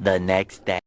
the next day.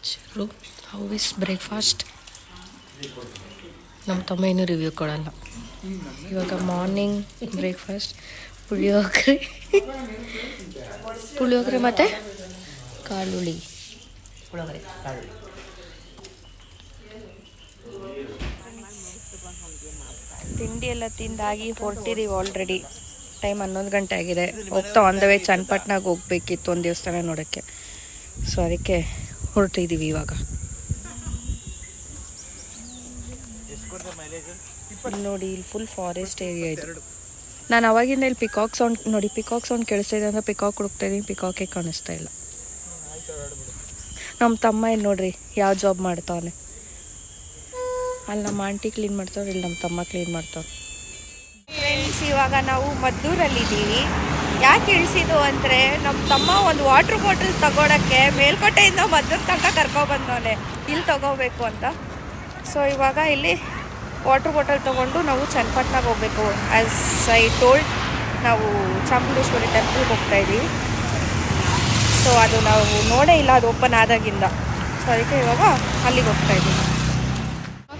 ಚರು how is breakfast. ನಮ್ಮ ತಮ್ಮ ಏನು ರಿವ್ಯೂ ಕೊಡಲ್ಲ. ಇವಾಗ ಮಾರ್ನಿಂಗ್ ಬ್ರೇಕ್ಫಾಸ್ಟ್ ಪುಳಿಯೋಗರೆ ಮತ್ತು ಕಾಳುಳಿ. ತಿಂಡಿ ಎಲ್ಲ ತಿಂದಾಗಿ ಹೊರಟಿದ್ದೀವಿ ಆಲ್ರೆಡಿ. ಟೈಮ್ 11 ಗಂಟೆ ಆಗಿದೆ. ಹೋಗ್ತಾ ಆನ್ ದ ವೇ ಚನ್ನಪಟ್ಟಣಾಗ ಹೋಗ್ಬೇಕಿತ್ತು ಒಂದು ದೇವಸ್ಥಾನ ನೋಡೋಕ್ಕೆ. ಸೊ ಅದಕ್ಕೆ ಹೊರಟಿದ್ದೀವಿ ಇವಾಗ. ನೋಡಿ ಇಲ್ಲಿ ಫುಲ್ ಫಾರೆಸ್ಟ್ ಏರಿಯಾ ಇದು. ನಾನು ಅವಾಗಿಂದ ಇಲ್ಲಿ ಪಿಕಾಕ್ ಸೌಂಡ್ ನೋಡಿ, ಪಿಕಾಕ್ ಸೌಂಡ್ ಕೇಳಿಸ್ತಾ ಇದೆ ಅಂದರೆ ಪಿಕಾಕ್ ಹುಡುಕ್ತಾ ಇದ್ದೀನಿ, ಪಿಕಾಕೇ ಕಾಣಿಸ್ತಾ ಇಲ್ಲ. ನಮ್ಮ ತಮ್ಮ ಇಲ್ಲಿ ನೋಡ್ರಿ ಯಾವ ಜಾಬ್ ಮಾಡ್ತಾವನೆ. ಅಲ್ಲಿ ನಮ್ಮ ಆಂಟಿ ಕ್ಲೀನ್ ಮಾಡ್ತಾವ್ರೆ, ಇಲ್ಲಿ ನಮ್ಮ ತಮ್ಮ ಕ್ಲೀನ್ ಮಾಡ್ತಾವ್ರೆ. ಫ್ರೆಂಡ್ಸ್ ಇವಾಗ ನಾವು ಮದ್ದೂರಲ್ಲಿದ್ದೀವಿ. ಯಾಕೆ ಇಳಿಸಿದ್ದು ಅಂದರೆ ನಮ್ಮ ತಮ್ಮ ಒಂದು ವಾಟ್ರ್ ಬಾಟಲ್ ತಗೊಳಕ್ಕೆ ಮೇಲ್ಕೋಟೆಯಿಂದ ಮದ್ದೂರು ತನಕ ಕರ್ಕೊಬಂದವನೆ ಇಲ್ಲಿ ತಗೋಬೇಕು ಅಂತ. ಸೊ ಇವಾಗ ಇಲ್ಲಿ ವಾಟ್ರ್ ಬಾಟಲ್ ತೊಗೊಂಡು ನಾವು ಚನ್ನಪಟ್ಟಣಕ್ಕೆ ಹೋಗಬೇಕು. ಆ್ಯಸ್ ಐ ಟೋಲ್ಡ್, ನಾವು ಚಾಮುಂಡೇಶ್ವರಿ ಟೆಂಪಲ್ಗೆ ಹೋಗ್ತಾಯಿದ್ದೀವಿ. ಸೊ ಅದು ನಾವು ನೋಡೇ ಇಲ್ಲ, ಅದು ಓಪನ್ ಆದಾಗಿಂದ. ಸೊ ಅದಕ್ಕೆ ಇವಾಗ ಅಲ್ಲಿಗೆ ಹೋಗ್ತಾಯಿದ್ದೀವಿ.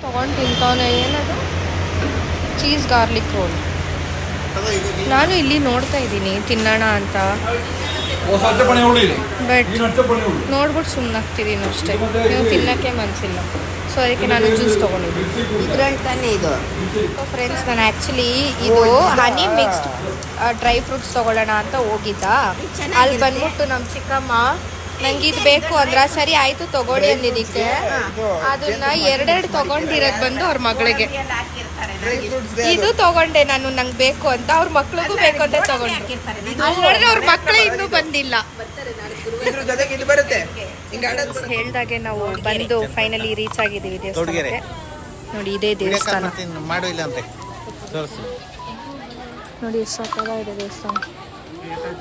ತೊಗೊಂಡು ತಿಂತಾನೆ. ಏನದು? Cheese garlic roll. ನಾನು ಇಲ್ಲಿ ನೋಡ್ತಾ ಇದ್ದೀನಿ ತಿನ್ನೋಣ ಅಂತ, ಬಟ್ ನೋಡ್ಬಿಟ್ಟು ಸುಮ್ಮನಾಗ್ತಿದ್ದೀನಿ ಅಷ್ಟೇ. ನೀವು ತಿನ್ನೋಕ್ಕೆ ಮನಸ್ಸಿಲ್ಲ. ಸೊ ಅದಕ್ಕೆ ನಾನು ಜ್ಯೂಸ್ ತೊಗೊಂಡಿದ್ದೀನಿ. ಇದ್ರಲ್ಲಿ ತಾನೇ ಇದು. ಫ್ರೆಂಡ್ಸ್, ನಾನು ಆ್ಯಕ್ಚುಲಿ ಇದು ಹನಿ ಮಿಕ್ಸ್ಡ್ ಡ್ರೈ ಫ್ರೂಟ್ಸ್ ತೊಗೊಳ್ಳೋಣ ಅಂತ ಹೋಗಿದ್ದ. ಅಲ್ಲಿ ಬಂದ್ಬಿಟ್ಟು ನಮ್ಮ ಚಿಕ್ಕಮ್ಮ ನಂಗೆ ಇದು ಬೇಕು ಅಂದ್ರೆ ಸರಿ ಆಯಿತು ತೊಗೊಳ್ಳಿ ಅಂದಿದ್ದಕ್ಕೆ ಅದನ್ನ ಎರಡೆರಡು ತೊಗೊಂಡಿರೋದು ಬಂದು ಅವ್ರ ಮಗಳಿಗೆ. ಇದು ತೊಗೊಂಡೆ ನಾನು, ನಂಗೆ ಬೇಕು ಅಂತ. ಅವ್ರ ಮಕ್ಳಿಗೂ ಬೇಕು ಅಂತ ತೊಗೊಂಡೆ. ನೋಡಿದ್ರೆ ಅವ್ರ ಮಕ್ಕಳು ಇನ್ನೂ ಬಂದಿಲ್ಲ. ಹೇಳ್ದಾಗೆ ನಾವು ಬಂದು ಫೈನಲಿ ರೀಚ್ ಆಗಿದ್ದೀವಿ ದೇವಸ್ಥಾನಕ್ಕೆ. ನೋಡಿ ಇದೇ ದೇವಸ್ಥಾನ ನೋಡಿ, ಎಷ್ಟು ಸಕ್ಕತ್ತಾಗಿದೆ ದೇವಸ್ಥಾನ.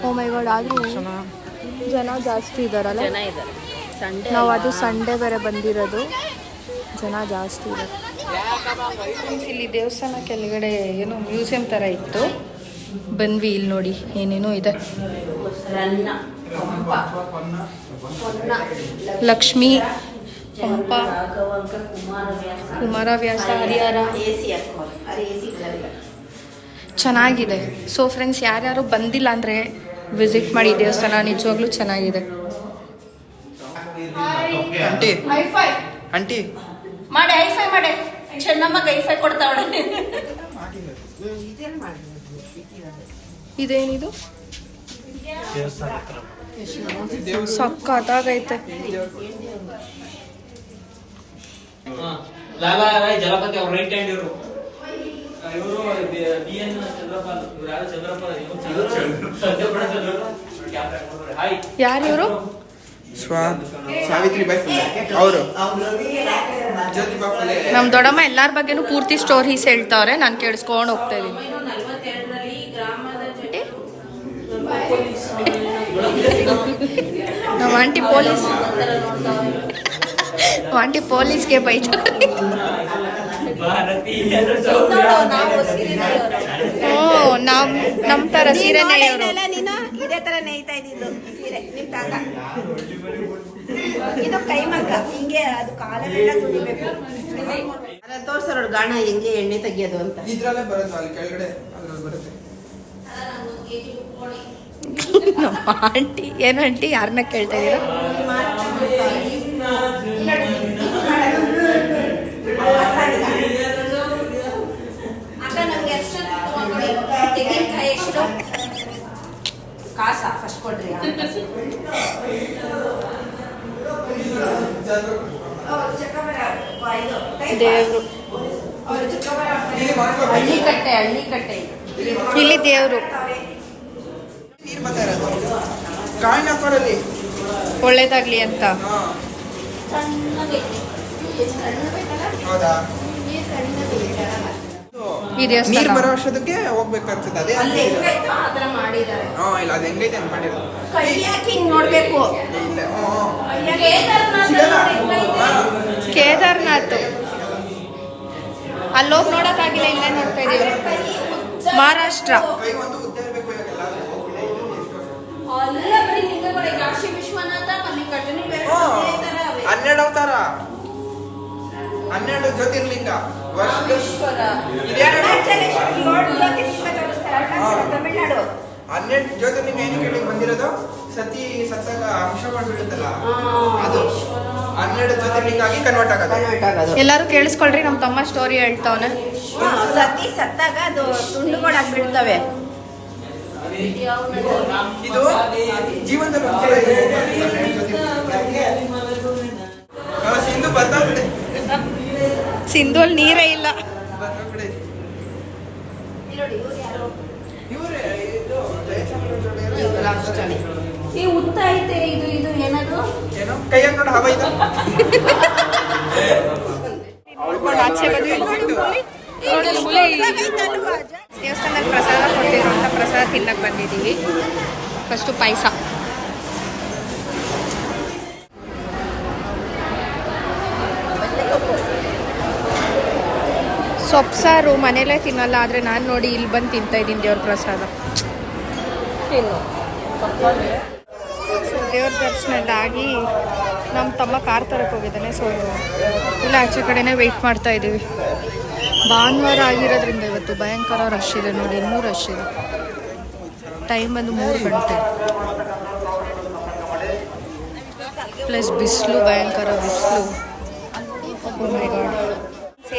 ಓ ಮೈ ಗಾಡ್. ಆದರೂ ಜನ ಜಾಸ್ತಿ ಇದ್ದಾರಲ್ಲ. ನಾವು ಅದು ಸಂಡೇ ಬೇರೆ ಬಂದಿರೋದು, ಜನ ಜಾಸ್ತಿ ಇದೆ. ಇಲ್ಲಿ ದೇವಸ್ಥಾನ ಕೆಳಗಡೆ ಏನೋ ಮ್ಯೂಸಿಯಂ ಥರ ಇತ್ತು, ಬಂದ್ವಿ. ಇಲ್ಲಿ ನೋಡಿ ಏನೇನೋ ಇದೆ. ಲಕ್ಷ್ಮಿ, ಪಂಪ, ಕುಮಾರವ್ಯಾಸ, ಹರಿಹರ ಚೆನ್ನಾಗಿದೆ. ಸೊ ಫ್ರೆಂಡ್ಸ್, ಯಾರ್ಯಾರು ಬಂದಿಲ್ಲ ಅಂದರೆ ವಿಸಿಟ್ ಮಾಡಿ ದೇವಸ್ಥಾನ, ನಿಜವಾಗ್ಲೂ ಚೆನ್ನಾಗಿದೆ. ಆಂಟಿ ಮಾಡಿ ಹೈಫೈ ಮಾಡಿ, ಚೆನ್ನಮ್ಮಗೆ ಹೈಫೈ ಕೊಡ್ತಾವಳೆ. ಇದೇನಿದು? ಸಕ್ಕತ್ತಾಗೈತೆ. ಲಾಲಾ ರಾಯ್ ಜಲಪತಿ ಅವ್ರ ರೈಟ್ ಹ್ಯಾಂಡ್ ಇವರು BN ಚಂದ್ರಪಾಲ್. ಇವರು ಯಾರು? ಚಂದ್ರಪಾಲ್. ಯಾರು ಇವರು? ಸಾವಿತ್ರಿಬಾಯಿ ಅವರು. ನಮ್ಮ ದೊಡ್ಡಮ್ಮ ಎಲ್ಲಾರ ಬಗ್ಗೆನೂ ಪೂರ್ತಿ ಸ್ಟೋರೀಸ್ ಹೇಳ್ತಾವ್ರೆ, ನಾನು ಕೇಳಿಸ್ಕೊಂಡು ಹೋಗ್ತಾ ಇದ್ದೀನಿ. ನಮ್ಮ ಆಂಟಿ ಪೊಲೀಸ್, ಆಂಟಿ ಪೊಲೀಸ್ಗೆ ಬೈತಾರೆ. ನಮ್ಮ ಥರ ಸೀರೆನೇ ಇದೇ ತರ ನೇಯ್ತಾ ಇದ್ದಿದ್ದು ಸೀರೆ ನಿಮ್ ತಾತ. ಇದು ಕೈಮಗ್ಗ, ಹಿಂಗೆ ಅದು ಕಾಲೆಲ್ಲ ತುಳಿಬೇಕು. ತೋರ್ಸೋರು ಗಾಣ ಹೆಂಗೆ ಎಣ್ಣೆ ತೆಗಿಯೋದು ಅಂತ. ಇದ್ರಲ್ಲೇ ಬರುತ್ತೆ, ಅಲ್ಲಿ ಕೆಳಗಡೆ ಅದ್ರಲ್ಲಿ ಬರುತ್ತೆ. ನಮ್ಮ ಆಂಟಿ ಏನಂಟಿ ಯಾರನ್ನ ಕೇಳ್ತಾ ಇದ್ದೀರಾ? ಕಾಸ ಫಸ್ಟ್ ಕೊಡ್ರಿ. ದೇವ್ರು ಹಳ್ಳಿಕಟ್ಟೆ ಇಲ್ಲಿ ದೇವ್ರು. ಒಳ್ಳೇದಾಗ್ಲಿ ಅಂತ. ಈ ದೇವಸ್ಥಾನ ಬರೋ ವರ್ಷದಕ್ಕೆ ಹೋಗ್ಬೇಕನ್ಸುತ್ತೆ. ಅದೇ ಇಲ್ಲ, ಅದು ಹೆಂಗೈತೆ ಅಂತ ಮಾಡಿರೋದು. ನೋಡ್ಬೇಕು. ಕೇದಾರ್ನಾಥ್ ಅಲ್ಲೋಗಿ ನೋಡೋಕ್ಕಾಗಿಲ್ಲ, ಇಲ್ಲೇ ನೋಡ್ತಾ ಇದ್ದೀವಿ. ಮಹಾರಾಷ್ಟ್ರ. 12 ಅವತಾರ, 12 ಜ್ಯೋತಿರ್ಲಿಂಗ ತಮಿಳ್ನಾಡು 12 ಜ್ಯೋತಿರ್ಲಿಂಗ ಏನಕ್ಕೆ ಹೇಳಿಕ್ ಬಂದಿರೋದು? ಸತಿ ಸತ್ತಾಗ ಅಂಶ ಮಾಡ್ಬಿಡುತ್ತಲ್ಲ, ಅದು 12 ಜ್ಯೋತಿರ್ಲಿಂಗ ಆಗಿ ಕನ್ವರ್ಟ್ ಆಗೋದು. ಎಲ್ಲರೂ ಕೇಳಿಸ್ಕೊಳ್ರಿ, ನಮ್ಮ ತಮ್ಮ ಸ್ಟೋರಿ ಹೇಳ್ತಾವನೆ. ಸತಿ ಸತ್ತಾಗ ಅದು ತುಂಡುಗಳಾಗ್ಬಿಡ್ತವೆ. ಇದು ಜೀವನದಲ್ಲಿ ಸಿಂಧು ಬಂದೋಗ್ಬಿಡೆ, ಸಿಂಧು ಅಲ್ಲಿ ನೀರೇ ಇಲ್ಲ. ಬಂದೋಗ್ಬಿಡೆ. ಇವ್ರೇ ಇದು ಜಯಚಾಮರಾಜ ಈ ಉತ್ತ ಐತೆ, ಇದು ಇದು ಏನದು ಏನೋ ಕೈಯಾಗ ನೋಡಿ ಹವ ಇದು. ಆಚೆ ಬಂದ್ವಿ. ದೇವಸ್ಥಾನದಲ್ಲಿ ಪ್ರಸಾದ ಕೊಡ್ತಿದ್ರು ಅಂತ ಪ್ರಸಾದ ತಿನ್ನಕ್ಕೆ ಬಂದಿದ್ದೀವಿ. ಫಸ್ಟು ಪಾಯಸ. ಸೊಪ್ಪು ಸಾರು ಮನೇಲೇ ತಿನ್ನಲ್ಲ, ಆದರೆ ನಾನು ನೋಡಿ ಇಲ್ಲಿ ಬಂದು ತಿಂತಾ ಇದ್ದೀನಿ ದೇವ್ರ ಪ್ರಸಾದ. ಸೊ ದೇವ್ರ ದರ್ಶನ ಎಲ್ಲ ಆಗಿ ನಮ್ಮ ತಮ್ಮ ಕಾರ್ ತರಕ್ಕೆ ಹೋಗಿದ್ದಾನೆ. ಸೊ ಇಲ್ಲ ಆಚೆ ಕಡೆನೇ ವೆಯ್ಟ್ ಮಾಡ್ತಾ ಇದ್ದೀವಿ. ಭಾನುವಾರ ಆಗಿರೋದ್ರಿಂದ ಇವತ್ತು ಭಯಂಕರ ರಶ್ ಇದೆ ನೋಡಿ, ಇನ್ನೂ ರಶ್ ಇದೆ. ಟೈಮ್ ಬಂದು 3 ಗಂಟೆ ಪ್ಲಸ್ ಬಿಸಿಲು, ಭಯಂಕರ ಬಿಸಿಲು.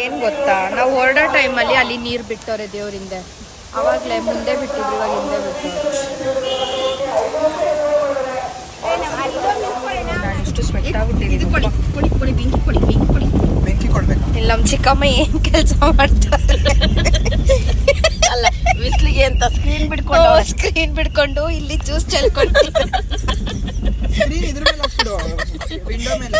ಏನು ಗೊತ್ತಾ, ನಾವು ಹೊರಡೋ ಟೈಮಲ್ಲಿ ಅಲ್ಲಿ ನೀರು ಬಿಟ್ಟವ್ರೆ ದೇವರಿಂದ. ಆವಾಗಲೇ ಮುಂದೆ ಬಿಟ್ಟಿದ್ರು, ಇವಾಗ ಹಿಂದೆ ಬಿಟ್ಟವ್ರೆ. ನಾನು ಇಷ್ಟು ಸ್ವೆಟ್ ಆಗ್ಬಿಟ್ಟಿದ್ದೀನಿ. ಬೆಂಕಿ ಕೊಡ್ಬೇಕು. ಇಲ್ಲಿ ನಮ್ಮ ಚಿಕ್ಕಮ್ಮ ಏನು ಕೆಲಸ ಮಾಡ್ತಾರೆ ಅಲ್ಲ, ಬಿಸ್ಲಿಗೆ ಅಂತ ಸ್ಕ್ರೀನ್ ಬಿಡ್ಕೊಂಡು ಇಲ್ಲಿ ಜ್ಯೂಸ್ ಚೆಲ್ಕೊಂಡು ಇದ್ರ ಮೇಲೆ ಹಾಕ್ಬಿಡು, ವಿಂಡೋ ಮೇಲೆ.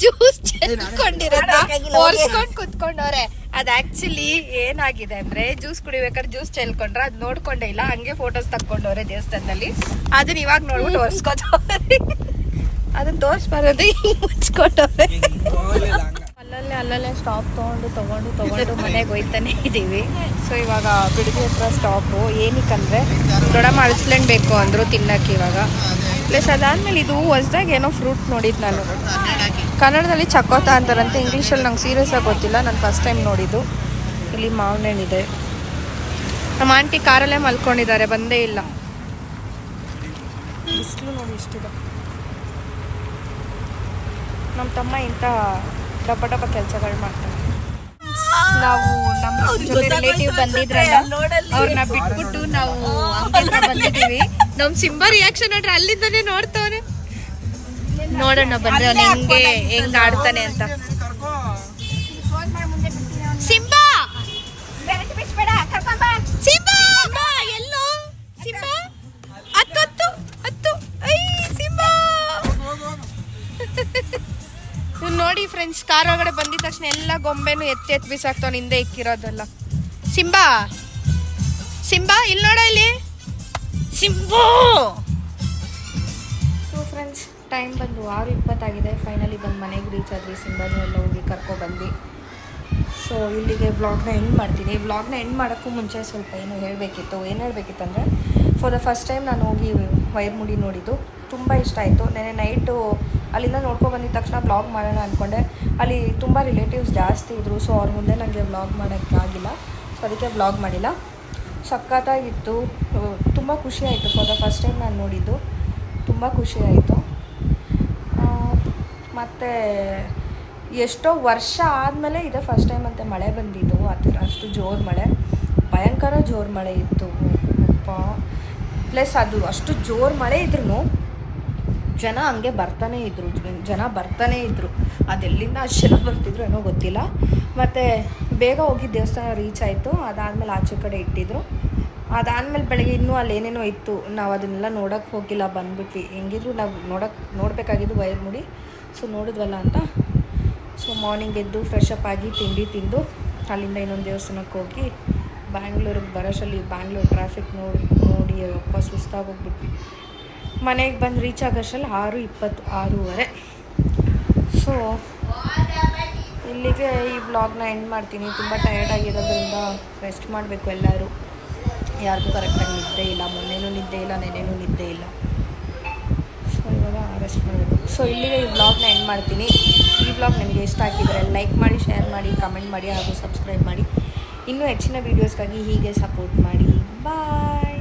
ಜ್ಯೂಸ್ ಚೆಲ್ಕೊಂಡಿರೋದನ್ನ ಒರ್ಸ್ಕೊಂಡು ಕುತ್ಕೊಂಡವ್ರೆ. ಅದು ಆಕ್ಚುಲಿ ಏನಾಗಿದೆ ಅಂದ್ರೆ, ಜ್ಯೂಸ್ ಕುಡಿಬೇಕಾದ್ರೆ ಜ್ಯೂಸ್ ಚೆಲ್ಕೊಂಡ್ರೆ ಅದು ನೋಡ್ಕೊಂಡೇ ಇಲ್ಲ, ಹಂಗೆ ಫೋಟೋಸ್ ತಕ್ಕೊಂಡವ್ರೆ ದೇವಸ್ಥಾನದಲ್ಲಿ. ಅದನ್ನ ಇವಾಗ ನೋಡ್ಬಿಟ್ಟು ಒರ್ಸ್ಕೊತವ್ರೆ. ಅದನ್ನ ತೋರಿಸ್ಬಾರ್ದು, ಹಿಂಗೆ ಮುಚ್ಕೊಂಡವ್ರೆ. ಅಲ್ಲಲ್ಲೇ ಸ್ಟಾಪ್ ತಗೊಂಡು ಮನೆಗೆ ಹೋಯ್ತಾನೆ ಇದ್ದೀವಿ. ಸೊ ಇವಾಗ ಬಿಡದಿ ಹತ್ರ ಸ್ಟಾಪು. ಏನಕ್ಕಂದ್ರೆ ದೊಡ್ಡಮ್ಮ ಅಳಿಸ್ಲೆಂಡ್ ಬೇಕು ಅಂದರು ತಿನ್ನಕ್ಕೆ ಇವಾಗ. ಪ್ಲಸ್ ಅದಾದಮೇಲೆ ಇದು ಹೊಸ್ದಾಗಿ ಏನೋ ಫ್ರೂಟ್ ನೋಡಿದ್ದು ನಾನು. ಕನ್ನಡದಲ್ಲಿ ಚಕೋತ ಅಂತಾರಂತೆ, ಇಂಗ್ಲೀಷಲ್ಲಿ ನಂಗೆ ಸೀರಿಯಸ್ ಆಗಿ ಗೊತ್ತಿಲ್ಲ, ನಾನು ಫಸ್ಟ್ ಟೈಮ್ ನೋಡಿದ್ದು. ಇಲ್ಲಿ ಮಾವಿನ ಹಣ್ಣಿದೆ. ನಮ್ಮ ಆಂಟಿ ಕಾರಲ್ಲೇ ಮಲ್ಕೊಂಡಿದ್ದಾರೆ, ಬಂದೇ ಇಲ್ಲ. ಬಿಸಿಲು ನೋಡಿ ಇಷ್ಟಿದೆ. ನಮ್ಮ ತಮ್ಮ ಇಂಥ ಡಬ್ಬ ಕೆಲಸಗಳು ಮಾಡ್ತಾರೆ. ನಾವು ನಮ್ಮ ಜೊತೆ ರಿಲೇಟಿವ್ ಬಂದಿದ್ರಲ್ಲ, ಅವ್ರನ್ನ ಬಿಟ್ಬಿಟ್ಟು ನಾವು ಹಂಗೆ ಬಂದಿದ್ದೀವಿ. ನಮ್ಮ ಸಿಂಬಾ ರಿಯಾಕ್ಷನ್ ನೋಡ್ರಿ, ಅಲ್ಲಿಂದನೇ ನೋಡ್ತವ್ರೆ. ನೋಡೋಣ ಬಂದ್ರೆ ಅವ್ನು ಹೆಂಗ್ ಆಡ್ತಾನೆ ಅಂತ. ಸಿಂಬಾ ಸಿಂಬಾ ಎಲ್ಲೋ ಸಿಂಬಾ, ಹತ್ತು ಐ ಸಿಂಬಾ. ನೋಡಿ ಫ್ರೆಂಡ್ಸ್, ಕಾರ್ ಒಳಗಡೆ ಬಂದಿದ ತಕ್ಷಣ ಎಲ್ಲ ಗೊಂಬೆನು ಎತ್ತಿ ಬಿಸಾಕ್ತಾವ, ಹಿಂದೆ ಇಕ್ಕಿರೋದಲ್ಲ. ಸಿಂಬಾ ಇಲ್ಲಿ ನೋಡ, ಇಲ್ಲಿ ಸಿಂಬು. ಸೊ ಫ್ರೆಂಡ್ಸ್, ಟೈಮ್ ಬಂದು 6:20 ಫೈನಲಿ ಬಂದು ಮನೆಗೆ ರೀಚ್ ಆದ್ವಿ. ಸಿಂಬಾನು ಎಲ್ಲ ಹೋಗಿ ಕರ್ಕೊಬಂದು. ಸೊ ಇಲ್ಲಿಗೆ ವ್ಲಾಗ್ನ ಎಂಡ್ ಮಾಡ್ತೀನಿ. ವ್ಲಾಗ್ನ ಎಂಡ್ ಮಾಡೋಕ್ಕೂ ಮುಂಚೆ ಸ್ವಲ್ಪ ಏನು ಹೇಳಬೇಕಿತ್ತಂದರೆ, ಫಾರ್ ದ ಫಸ್ಟ್ ಟೈಮ್ ನಾನು ಹೋಗಿ ವೈರ್ಮುಡಿ ನೋಡಿದ್ದು. ತುಂಬ ಇಷ್ಟ ಆಯಿತು. ನೆನ್ನೆ ನೈಟು ಅಲ್ಲಿಂದ ನೋಡ್ಕೊಂಡು ಬಂದಿದ ತಕ್ಷಣ ವ್ಲಾಗ್ ಮಾಡೋಣ ಅಂದ್ಕೊಂಡೆ. ಅಲ್ಲಿ ತುಂಬ ರಿಲೇಟಿವ್ಸ್ ಜಾಸ್ತಿ ಇದ್ದರು. ಸೊ ಅವ್ರ ಮುಂದೆ ನನಗೆ ವ್ಲಾಗ್ ಮಾಡೋಕ್ಕಾಗಿಲ್ಲ. ಸೊ ಅದಕ್ಕೆ ವ್ಲಾಗ್ ಮಾಡಿಲ್ಲ. ಸಖತ್ತಾಗಿತ್ತು, ತುಂಬ ಖುಷಿ ಆಯಿತು. ಫಾರ್ ದ ಫಸ್ಟ್ ಟೈಮ್ ನಾನು ನೋಡಿದ್ದು, ತುಂಬ ಖುಷಿ ಆಯಿತು. ಮತ್ತು ಎಷ್ಟೋ ವರ್ಷ ಆದಮೇಲೆ ಇದೆ ಫಸ್ಟ್ ಟೈಮ್ ಅಂತ ಮಳೆ ಬಂದಿದ್ದು. ಅಷ್ಟು ಜೋರು ಮಳೆ, ಭಯಂಕರ ಜೋರು ಮಳೆ ಇತ್ತು. ಪ್ಲಸ್ ಅದು ಅಷ್ಟು ಜೋರು ಮಳೆ ಇದ್ರೂ ಜನ ಹಂಗೆ ಬರ್ತಾನೇ ಇದ್ದರು. ಅದೆಲ್ಲಿಂದ ಅಷ್ಟು ಜನ ಬರ್ತಿದ್ರು ಏನೋ ಗೊತ್ತಿಲ್ಲ. ಮತ್ತು ಬೇಗ ಹೋಗಿ ದೇವಸ್ಥಾನ ರೀಚ್ ಆಯಿತು. ಅದಾದಮೇಲೆ ಆಚೆ ಕಡೆ ಇಟ್ಟಿದ್ರು. ಅದಾದಮೇಲೆ ಬೆಳಗ್ಗೆ ಇನ್ನೂ ಅಲ್ಲಿ ಏನೇನೋ ಇತ್ತು, ನಾವು ಅದನ್ನೆಲ್ಲ ನೋಡೋಕ್ಕೆ ಹೋಗಿಲ್ಲ, ಬಂದ್ಬಿಟ್ವಿ. ಹೆಂಗಿದ್ರು ನಾವು ನೋಡಬೇಕಾಗಿದ್ದು ವೈರ್ಮುಡಿ. ಸೊ ನೋಡಿದ್ವಲ್ಲ ಅಂತ. ಸೊ ಮಾರ್ನಿಂಗ್ ಎದ್ದು ಫ್ರೆಶ್ ಅಪ್ ಆಗಿ ತಿಂಡಿ ತಿಂದು ಅಲ್ಲಿಂದ ಇನ್ನೊಂದು ದೇವಸ್ಥಾನಕ್ಕೆ ಹೋಗಿ ಬ್ಯಾಂಗ್ಳೂರಿಗೆ ಬರೋಷ್ಟರಲ್ಲಿ ಬ್ಯಾಂಗ್ಳೂರು ಟ್ರಾಫಿಕ್ ನೋಡಿ ಅಪ್ಪ ಸುಸ್ತಾಗೋಗ್ಬಿಟ್ವಿ. ಮನೆಗೆ ಬಂದು ರೀಚ್ ಆಗೋಷ್ಟರಲ್ಲಿ 6:20 6:30. ಸೊ ಇಲ್ಲಿಗೆ ಈ ವ್ಲಾಗ್ನ ಎಂಡ್ ಮಾಡ್ತೀನಿ. ತುಂಬ ಟಯರ್ಡ್ ಆಗಿರೋದ್ರಿಂದ ರೆಸ್ಟ್ ಮಾಡಬೇಕು ಎಲ್ಲರೂ. ಯಾರಿಗೂ ಕರೆಕ್ಟಾಗಿ ನಿದ್ದೆ ಇಲ್ಲ, ಮೊನ್ನೆನೂ ನಿದ್ದೆ ಇಲ್ಲ, ನೆನ್ನೆನೂ ನಿದ್ದೆ ಇಲ್ಲ. ರೆಸ್ಟ್ ಮಾಡಬೇಕು. ಸೊ ಇಲ್ಲಿಗೆ ಈ ವ್ಲಾಗ್ನ ಎಂಡ್ ಮಾಡ್ತೀನಿ. ಈ ವ್ಲಾಗ್ ನನಗೆ ಇಷ್ಟ ಆಗಿದ್ರೆ ಲೈಕ್ ಮಾಡಿ, ಶೇರ್ ಮಾಡಿ, ಕಮೆಂಟ್ ಮಾಡಿ ಹಾಗೂ ಸಬ್ಸ್ಕ್ರೈಬ್ ಮಾಡಿ. ಇನ್ನೂ ಹೆಚ್ಚಿನ ವೀಡಿಯೋಸ್ಗಾಗಿ ಹೀಗೆ ಸಪೋರ್ಟ್ ಮಾಡಿ. ಬಾಯ್.